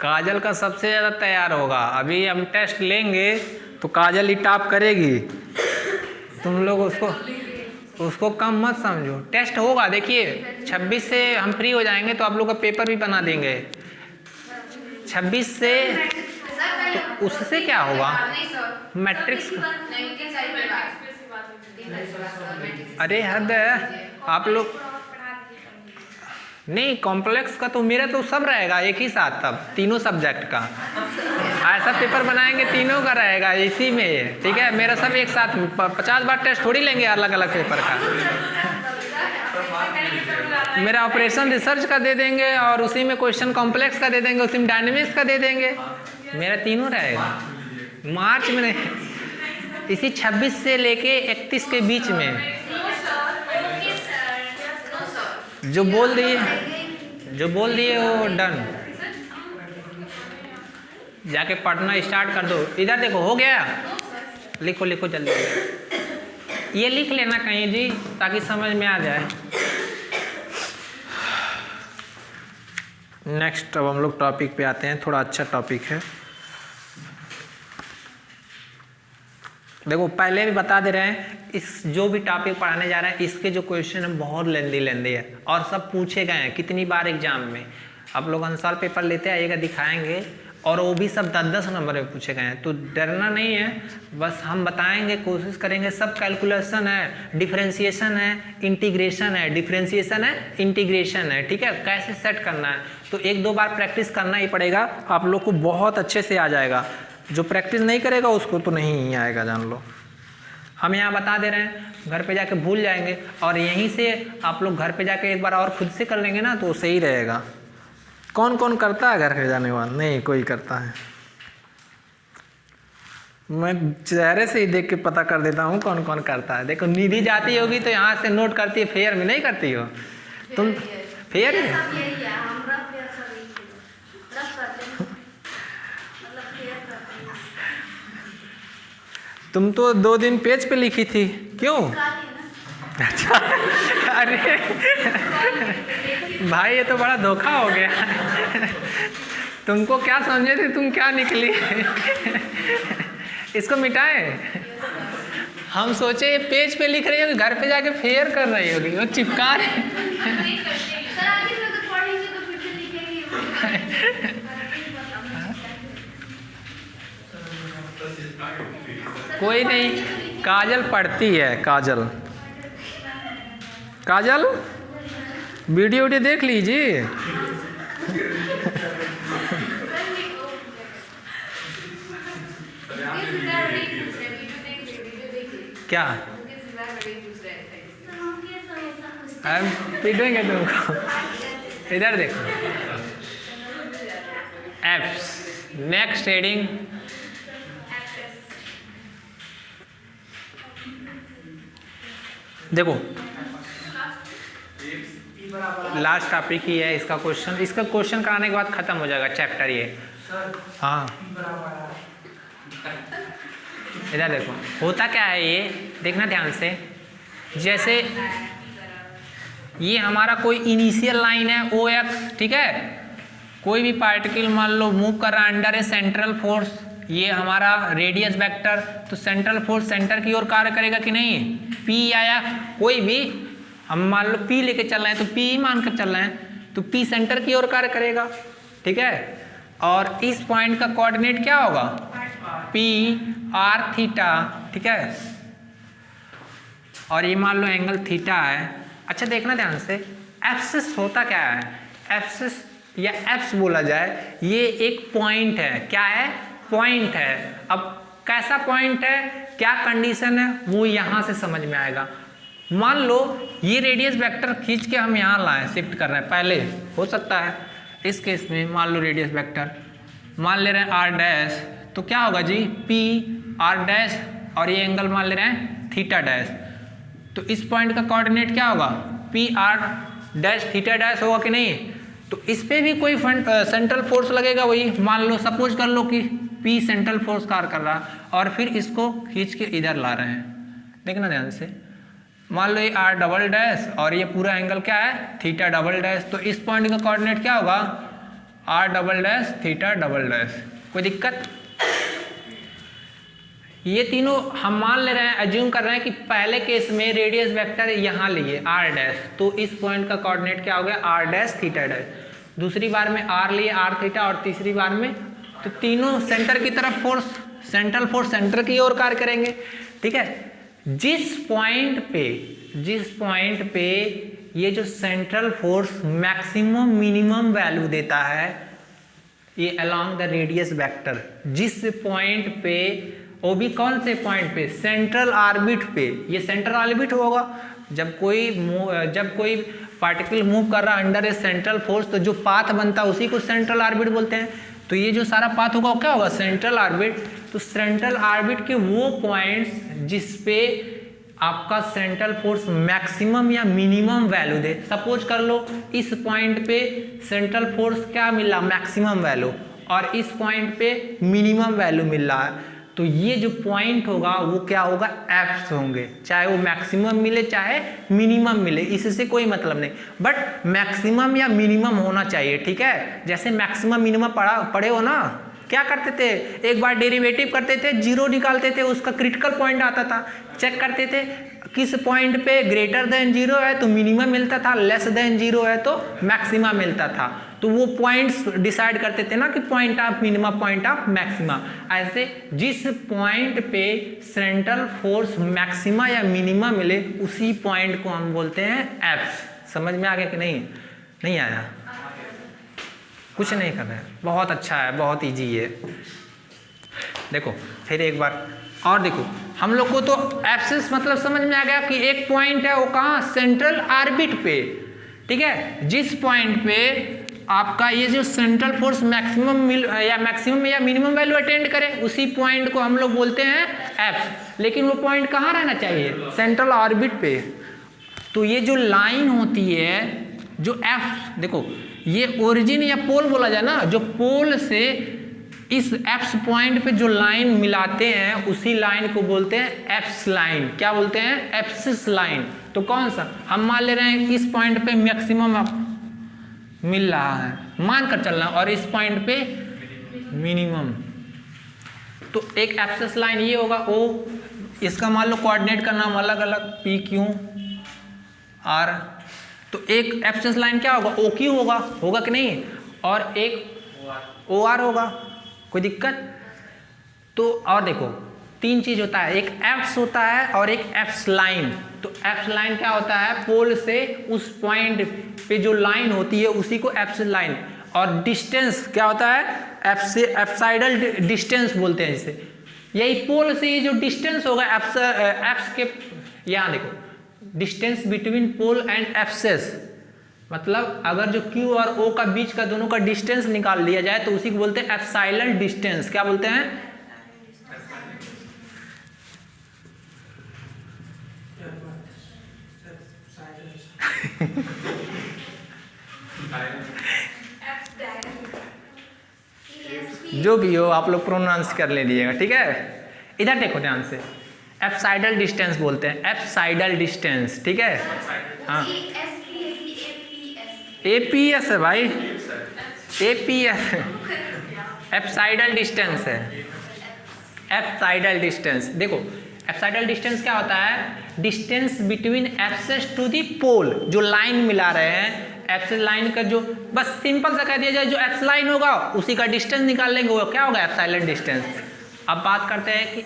काजल का सबसे ज़्यादा तैयार होगा। अभी हम टेस्ट लेंगे तो काजल ही टॉप करेगी, तुम लोग उसको कम मत समझो। टेस्ट होगा, देखिए 26 से हम फ्री हो जाएंगे तो आप लोग का पेपर भी बना देंगे 26 से। तो उससे क्या होगा मैट्रिक्स, अरे हद है आप लोग नहीं। कॉम्प्लेक्स का तो मेरा तो सब रहेगा एक ही साथ, तब तीनों सब्जेक्ट का ऐसा पेपर बनाएंगे, तीनों का रहेगा इसी में, ठीक है? मेरा सब एक साथ 50 बार टेस्ट थोड़ी लेंगे अलग अलग पेपर का। मेरा ऑपरेशन रिसर्च का दे देंगे और उसी में क्वेश्चन कॉम्प्लेक्स का दे देंगे, उसी में डायनेमिक्स का दे देंगे, मेरा तीनों रहेगा। मार्च में नहीं, इसी 26 से लेके 31 के बीच में जो बोल दिए वो डन। जाके पढ़ना स्टार्ट कर दो। इधर देखो, हो गया? लिखो लिखो जल्दी। ये लिख लेना कहीं जी, ताकि समझ में आ जाए। नेक्स्ट अब हम लोग टॉपिक पे आते हैं, थोड़ा अच्छा टॉपिक है। देखो पहले भी बता दे रहे हैं, इस जो भी टॉपिक पढ़ाने जा रहे हैं इसके जो क्वेश्चन है बहुत लेंदी है और सब पूछे गए हैं कितनी बार एग्जाम में। आप लोग आंसर पेपर लेते आइएगा, दिखाएंगे, और वो भी सब 10-10 नंबर में पूछे गए हैं। तो डरना नहीं है, बस हम बताएंगे, कोशिश करेंगे। सब कैलकुलेशन है, डिफरेंशिएशन है, इंटीग्रेशन है, डिफरेंशिएशन है, इंटीग्रेशन है, ठीक है। कैसे सेट करना है तो 1-2 बार प्रैक्टिस करना ही पड़ेगा, आप लोग को बहुत अच्छे से आ जाएगा। जो प्रैक्टिस नहीं करेगा उसको तो नहीं आएगा, जान लो। हम यहाँ बता दे रहे हैं, घर पे जाके भूल जाएंगे, और यहीं से आप लोग घर पे जाके एक बार और खुद से कर लेंगे ना तो सही रहेगा। कौन कौन करता है घर पे जाने वाला? नहीं कोई करता है। मैं चेहरे से ही देख के पता कर देता हूँ कौन कौन करता है। देखो निधि जाती होगी तो यहाँ से नोट करती है, फेयर में नहीं करती हो तुम? फेयर ही है। तुम तो 2 दिन पेज पे लिखी थी, क्यों? अच्छा अरे भाई ये तो बड़ा धोखा हो गया। तुमको क्या समझे थे, तुम क्या निकली? इसको मिटाएं। हम सोचे ये पेज पे लिख रही होगी, घर पे जाके फेयर कर रही होगी, वो चिपका रही। कोई नहीं, काजल पढ़ती है। काजल वीडियो देख लीजिए। क्या पीटेंगे तुमको? इधर देखो, एप्स नेक्स्ट हेडिंग। देखो लास्ट टॉपिक ही है इसका क्वेश्चन कराने के बाद खत्म हो जाएगा चैप्टर ये। हाँ इधर देखो, होता क्या है ये देखना ध्यान से। जैसे ये हमारा कोई इनिशियल लाइन है OX, ठीक है। कोई भी पार्टिकल मान लो मूव कर रहा है अंडर ए सेंट्रल फोर्स, ये हमारा रेडियस वेक्टर, तो सेंट्रल फोर्स सेंटर की ओर कार्य करेगा कि नहीं? P या F, कोई भी हम मान लो P लेके चल रहे हैं तो P ही मान कर चल रहे हैं, तो P सेंटर की ओर कार्य करेगा, ठीक है। और इस पॉइंट का कोऑर्डिनेट क्या होगा? P R थीटा, ठीक है। और ये मान लो एंगल थीटा है। अच्छा देखना ध्यान से, एब्सिस होता क्या है? एब्सिस या एप्स बोला जाए, ये एक पॉइंट है। क्या है? पॉइंट है। अब कैसा पॉइंट है, क्या कंडीशन है, वो यहाँ से समझ में आएगा। मान लो ये रेडियस वेक्टर खींच के हम यहाँ लाए, शिफ्ट कर रहे हैं, पहले हो सकता है इस केस में मान लो रेडियस वेक्टर मान ले रहे हैं R डैश, तो क्या होगा जी? P R डैश, और ये एंगल मान ले रहे हैं थीटा डैश, तो इस पॉइंट का कोऑर्डिनेट क्या होगा? P R dash theta dash होगा कि नहीं? तो इस पे भी कोई सेंट्रल फोर्स लगेगा, वही मान लो सपोज कर लो कि P सेंट्रल फोर्स कार्य कर रहा, और फिर इसको खींच के इधर ला रहे हैं। देखना ध्यान से, मान लो ये R डबल डैश और ये पूरा एंगल क्या है? थीटा डबल डैश, तो इस पॉइंट का कोऑर्डिनेट क्या होगा? R double dash theta double dash. कोई दिक्कत? ये तीनों हम मान ले रहे हैं, एज्यूम कर रहे हैं कि पहले केस में रेडियस वेक्टर यहाँ लिए R डैश, तो इस पॉइंट का कोऑर्डिनेट क्या हो गया? R dash theta dash. दूसरी बार में R लिए R थीटा, और तीसरी बार में, तो तीनों सेंटर की तरफ फोर्स, सेंट्रल फोर्स सेंटर की ओर कार्य करेंगे, ठीक है। जिस पॉइंट पे ये जो central force maximum minimum value देता है, ये अलोंग द रेडियस वेक्टर, जिस पॉइंट पे, वो भी कौन से पॉइंट पे? सेंट्रल ऑर्बिट पे। ये सेंट्रल ऑर्बिट होगा जब कोई पार्टिकल मूव कर रहा है अंडर ए सेंट्रल फोर्स, तो जो पाथ बनता है उसी को सेंट्रल ऑर्बिट बोलते हैं। तो ये जो सारा पाथ होगा वो क्या होगा, सेंट्रल ऑर्बिट। तो सेंट्रल ऑर्बिट के वो पॉइंट्स जिस पे आपका सेंट्रल फोर्स मैक्सिमम या मिनिमम वैल्यू दे। सपोज कर लो इस पॉइंट पे सेंट्रल फोर्स क्या मिल रहा, मैक्सिमम वैल्यू, और इस पॉइंट पे मिनिमम वैल्यू मिल रहा है। तो ये जो पॉइंट होगा वो क्या होगा, एप्स होंगे, चाहे वो मैक्सिमम मिले चाहे मिनिमम मिले, इससे कोई मतलब नहीं, बट मैक्सिमम या मिनिमम होना चाहिए, ठीक है। जैसे मैक्सिमम मिनिमम पढ़े हो ना, क्या करते थे, एक बार डेरिवेटिव करते थे, जीरो निकालते थे, उसका क्रिटिकल पॉइंट आता था, चेक करते थे किस पॉइंट पे ग्रेटर देन जीरो है तो मिनिमम मिलता था, लेस देन जीरो है तो मैक्सिमम मिलता था। तो वो पॉइंट्स डिसाइड करते थे ना कि point of minimum, point of maxima. ऐसे जिस पॉइंट पे सेंट्रल फोर्स मैक्सिमा या मिनिमा मिले उसी पॉइंट को हम बोलते हैं एप्स। समझ में आ गया कि नहीं, नहीं आया, कुछ नहीं कर रहे, बहुत अच्छा है, बहुत इजी है। देखो फिर एक बार और देखो, हम लोग को तो एप्सिस मतलब समझ में आ गया कि एक पॉइंट है वो कहाँ, सेंट्रल ऑर्बिट पे, ठीक है। जिस पॉइंट पे आपका ये जो सेंट्रल फोर्स मैक्सिमम या मिनिमम वैल्यू अटेंड करे उसी पॉइंट को हम लोग बोलते हैं एप्स। लेकिन वो पॉइंट कहाँ रहना चाहिए, सेंट्रल ऑर्बिट पे। तो ये जो लाइन होती है जो एप्स, देखो ये ओरिजिन या पोल बोला जाए ना, जो पोल से इस एप्स पॉइंट पे जो लाइन मिलाते हैं उसी लाइन को बोलते हैं एप्स लाइन। क्या बोलते हैं, एप्सिस लाइन। तो कौन सा, हम मान ले रहे हैं कि इस पॉइंट पे मैक्सिमम मिल रहा है, मान कर चलना, और इस पॉइंट पे मिनिमम। तो एक एप्सिस लाइन ये होगा ओ, इसका मान लो कोऑर्डिनेट का नाम अलग अलग पी क्यू आर। तो एक एप्सिस लाइन क्या होगा, ओ क्यू होगा कि नहीं, और एक ओ आर होगा, कोई दिक्कत। तो और देखो तीन चीज होता है, एक एप्स होता है और एक एप्स लाइन। तो एप्स लाइन क्या होता है, पोल से उस पॉइंट पे जो लाइन होती है उसी को एप्स लाइन। और डिस्टेंस क्या होता है, एप्स से एप्साइडल डिस्टेंस बोलते हैं जिसे। यही पोल से ये जो डिस्टेंस होगा एप्स के, यहाँ देखो distance between pole and apses, मतलब अगर जो Q और O का बीच का दोनों का डिस्टेंस निकाल लिया जाए तो उसी को बोलते हैं एप्साइलल डिस्टेंस। क्या बोलते हैं, जो भी हो आप लोग प्रोनाउंस कर लीजिएगा, ठीक है। इधर देखो ध्यान से, एप्साइडल डिस्टेंस बोलते हैं, एप्साइडल डिस्टेंस, ठीक है। हाँ एपीएस है भाई, एपीएस एप्साइडल डिस्टेंस है, एप्साइडल डिस्टेंस। देखो एप्साइडल डिस्टेंस क्या होता है, distance between apsis to the pole. जो लाइन मिला रहे हैं एप्सिस लाइन का, जो बस सिंपल सा कह दिया जाए जो एप्स लाइन होगा उसी का डिस्टेंस निकाल लेंगे, वो क्या होगा, एप्साइडल डिस्टेंस। अब बात करते हैं कि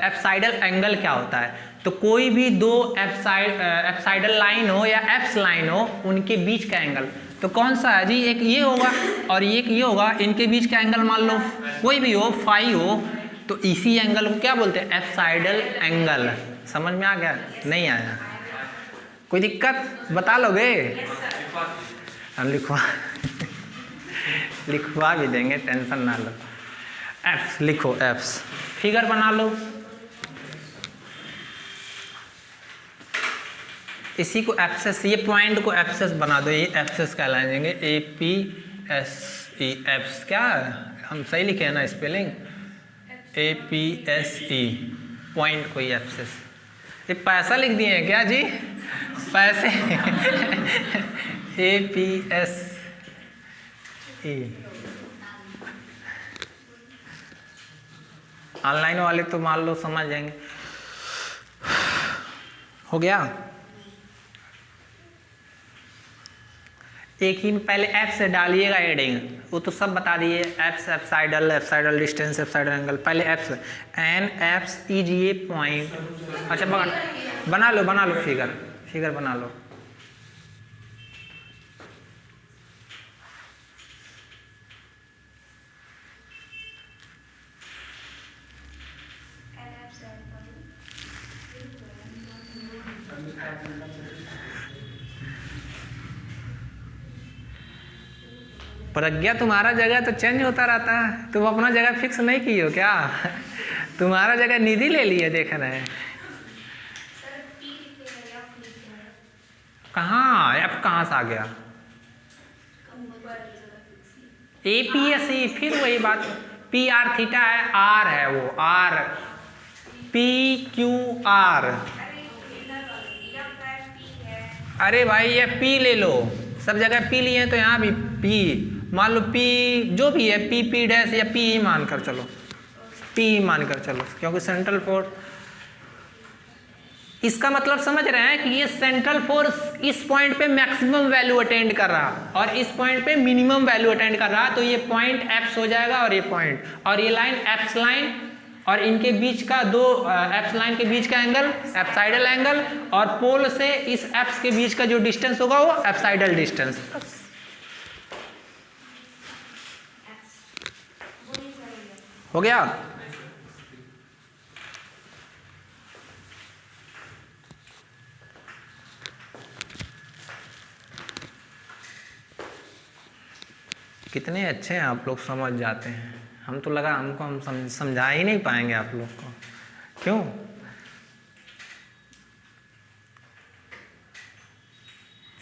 एप्साइडल एंगल क्या होता है। तो कोई भी दो एप्साइडल लाइन हो या एप्स लाइन हो उनके बीच का एंगल तो कौन सा है जी, एक ये होगा और एक ये होगा, इनके बीच का एंगल मान लो कोई भी हो, फाई हो, तो इसी एंगल को क्या बोलते हैं, एप्साइडल एंगल। समझ में आ गया, नहीं आया, कोई दिक्कत बता लोगे, हम लिखवा भी देंगे, टेंशन ना लो। एप्स लिखो, एप्स फिगर बना लो, इसी को एप्सेस, ये पॉइंट को एप्सेस बना दो, ये एप्सेस कहलाएंगे, A P S E, apse. क्या हम सही लिखे हैं ना spelling, A P S E, point को ही एप्सेस। ये पैसा लिख दिए हैं क्या जी, पैसे ए पी एस ई। ऑनलाइन वाले तो मान लो समझ जाएंगे। हो गया, एक ही पहले एप से डालिएगा एडिंग, वो तो सब बता दिए, apps, apsidal, apsidal distance, apsidal angle, पहले एप्स एन एप्स इज ये पॉइंट। अच्छा बना लो फिगर बना लो। प्रज्ञा तुम्हारा जगह तो चेंज होता रहता है, तुम अपना जगह फिक्स नहीं की हो क्या? तुम्हारा जगह निधि ले ली है, देख रहे हैं। कहाँ एफ कहाँ से आ गया? APS फिर वही बात, PR थीटा है, R है वो, R PQR। अरे भाई ये P ले लो, सब जगह P लिए हैं तो यहाँ भी P, मान लो P जो भी है, P डैश या P ही मान कर चलो, P ही मान कर चलो, क्योंकि सेंट्रल फोर्स, इसका मतलब समझ रहे हैं कि ये सेंट्रल फोर्स इस पॉइंट पे मैक्सिमम वैल्यू अटेंड कर रहा और इस पॉइंट पे मिनिमम वैल्यू अटेंड कर रहा, तो ये पॉइंट एप्स हो जाएगा और ये पॉइंट, और ये लाइन एप्स लाइन, और इनके बीच का दो एप्स लाइन के बीच का एंगल एप्साइडल एंगल, और पोल से इस एप्स के बीच का जो डिस्टेंस होगा वो एप्साइडल डिस्टेंस। हो गया? कितने अच्छे हैं आप लोग, समझ जाते हैं। हम तो लगा हमको हम समझा ही नहीं पाएंगे आप लोग को, क्यों?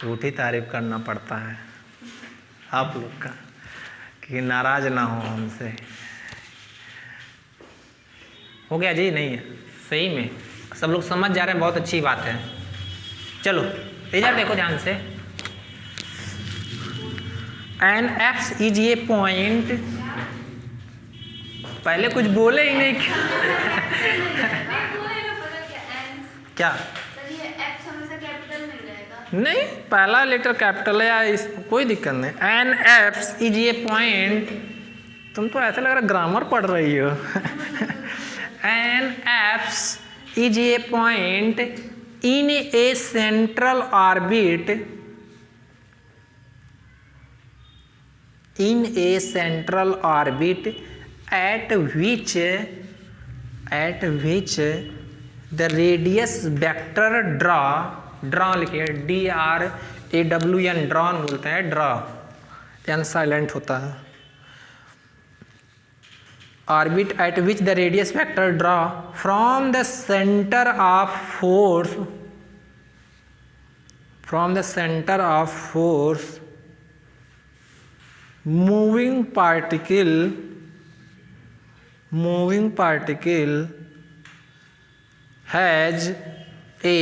झूठी तारीफ करना पड़ता है आप लोग का कि नाराज ना हो हमसे। हो गया जी? नहीं है? सही में सब लोग समझ जा रहे हैं, बहुत अच्छी बात है। चलो इधर देखो ध्यान से, an ex is a point, पहले कुछ बोले ही नहीं क्या? नहीं, पहला लेटर कैपिटल है या कोई दिक्कत नहीं। An apse is a point, तुम तो ऐसा लग रहा ग्रामर पढ़ रही हो। An apse is a point in a central orbit, in a central orbit at which the radius vector draw लिखिए, DRAWN, ड्रॉन बोलते हैं, ड्रॉ यानी साइलेंट होता है। Orbit at which the radius vector draw from the center of force moving particle has a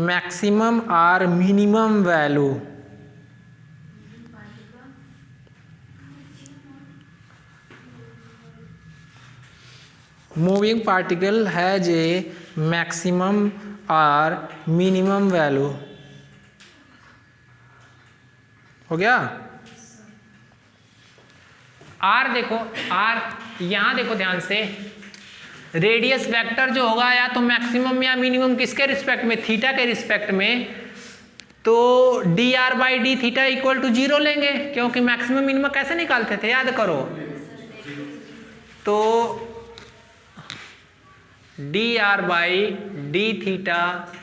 maximum or minimum value, moving particle has a maximum or minimum value। हो गया? Are देखो, are यहाँ देखो ध्यान से, radius vector जो होगा या तो मैक्सिमम या मिनिमम किसके रिस्पेक्ट में? थीटा के रिस्पेक्ट में, तो dr/d थीटा इक्वल टू 0 लेंगे, क्योंकि मैक्सिमम मिनिमम कैसे निकालते थे याद करो, तो dr/d थीटा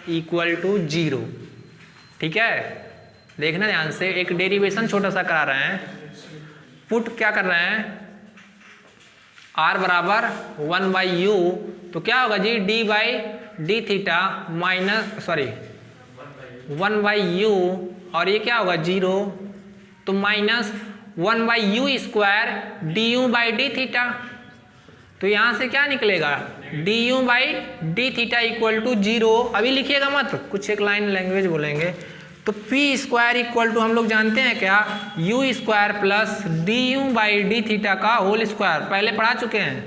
इक्वल टू 0। ठीक है, देखना ध्यान से, एक डेरिवेशन छोटा सा करा रहे हैं, पुट क्या कर रहे हैं, r बराबर 1/u, तो क्या होगा जी, d/d थीटा माइनस 1/u, और ये क्या होगा 0, तो माइनस 1/u² du/d थीटा, तो यहाँ से क्या निकलेगा, du/d थीटा इक्वल टू 0। अभी लिखिएगा मत, कुछ एक लाइन लैंग्वेज बोलेंगे, तो p² इक्वल टू हम लोग जानते हैं क्या, u² प्लस du/d थीटा का होल स्क्वायर, पहले पढ़ा चुके हैं।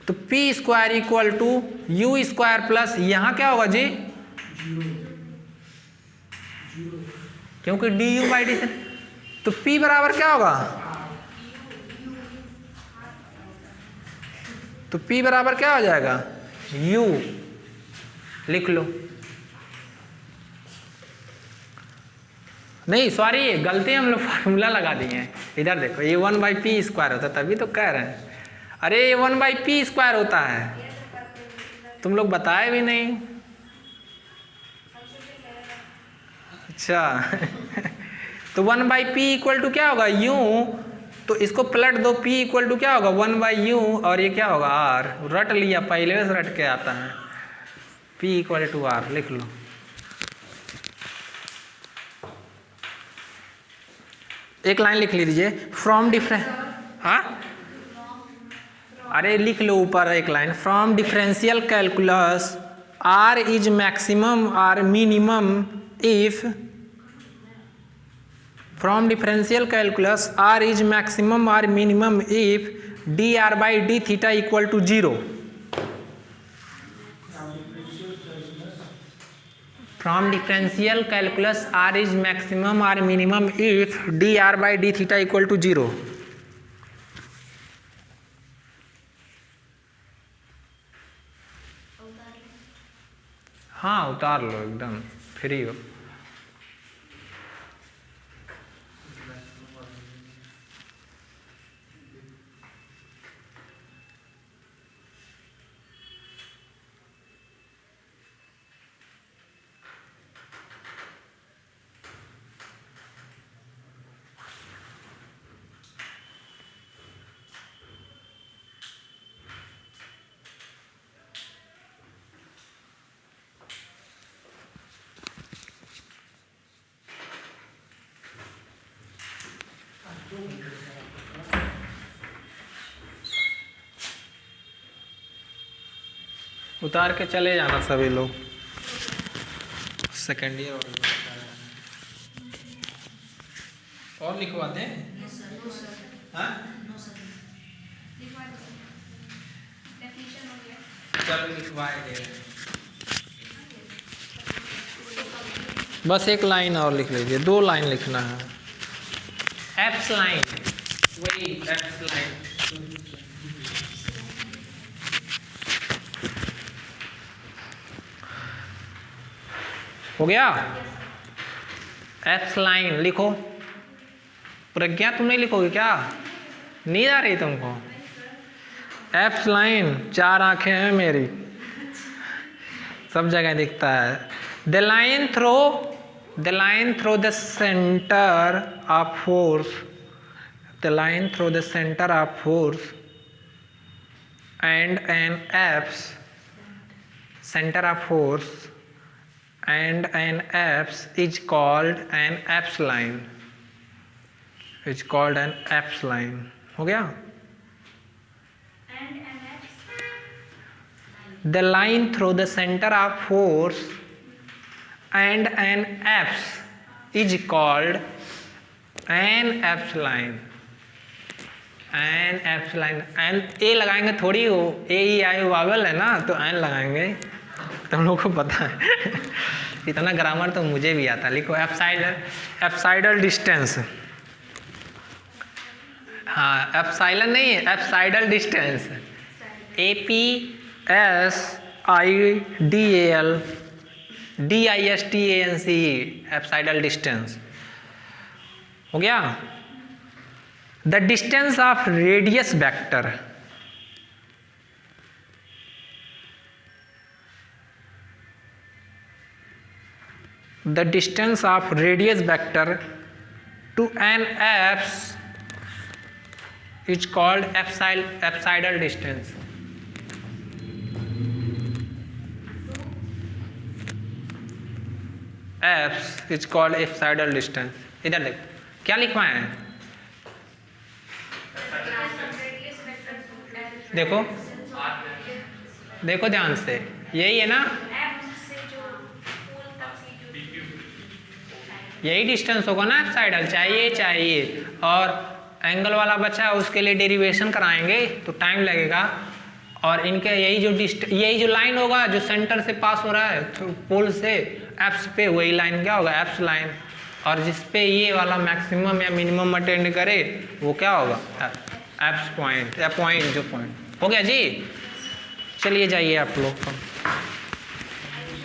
तो p² equal to u² plus यहाँ क्या होगा जी, क्योंकि du/d, तो p बराबर क्या होगा, तो p बराबर क्या हो जाएगा, u, लिख लो। नहीं सॉरी, गलती हम लोग फार्मूला लगा दिए हैं। इधर देखो, ये 1/p² होता है, तभी तो कह रहे हैं, अरे ये 1/p² होता है, तुम लोग बताए भी नहीं। अच्छा तो 1/p इक्वल टू क्या होगा यू, तो इसको पलट दो, p इक्वल टू क्या होगा 1/u और ये क्या होगा r, रट लिया पहले से रट के आता है, p इक्वल टू r लिख लो। एक लाइन लिख लीजिए फ्रॉम डिफरेंस, हाँ अरे लिख लो ऊपर एक line, from differential calculus r is maximum और minimum if, from differential calculus r is maximum or minimum if dr by d theta equal to 0. From differential calculus r is maximum or minimum if dr by d theta equal to 0. हाँ उतार लो एकदम free हो। उतार के चले जाना सभी लोग, सेकेंड ईयर और लिखवाते हैं। हाँ चलो लिखवाए दे, बस एक लाइन और लिख लीजिए, 2 लाइन लिखना है। एप्स लाइन, वही एप्स लाइन, हो गया। एप्स लाइन लिखो। प्रज्ञा तुम नहीं लिखोगे क्या, नींद आ रही तुमको? एप्स लाइन, 4 आंखें हैं मेरी, सब जगह दिखता है। The line through the centre of force, the line through the centre of force and an apse, centre of force and an apse is called an apse line, is called an apse line। हो गया। And an apse, the line through the center of force and an apse is called an apse line, an apse line। and ए लगाएंगे थोड़ी, हो ए ई आई vowel है ना, तो N लगाएंगे, तुम लोगों को पता है इतना ग्रामर तो मुझे भी आता। लिखो एप्साइडल डिस्टेंस, हाँ एप्साइलन नहीं है, apsidal distance, APSIDAL apsidal distance. हो गया। The distance of radius vector, the distance of radius vector to an apse is called apsidal distance। apse is called apsidal distance। इधर देखो क्या लिखवाए हैं, देखो देखो ध्यान से, यही है ना, यही डिस्टेंस होगा ना एप्साइडल, चाहिए और एंगल वाला बचा है उसके लिए डेरिवेशन कराएंगे तो टाइम लगेगा। और इनके यही जो लाइन होगा जो सेंटर से पास हो रहा है तो पोल से एप्स पे, वही लाइन क्या होगा एप्स लाइन। और जिस पे ये वाला मैक्सिमम या मिनिमम अटेंड करे वो क्या होगा एप्स पॉइंट, या पॉइंट, जो पॉइंट। हो गया जी, चलिए जाइए आप लोग।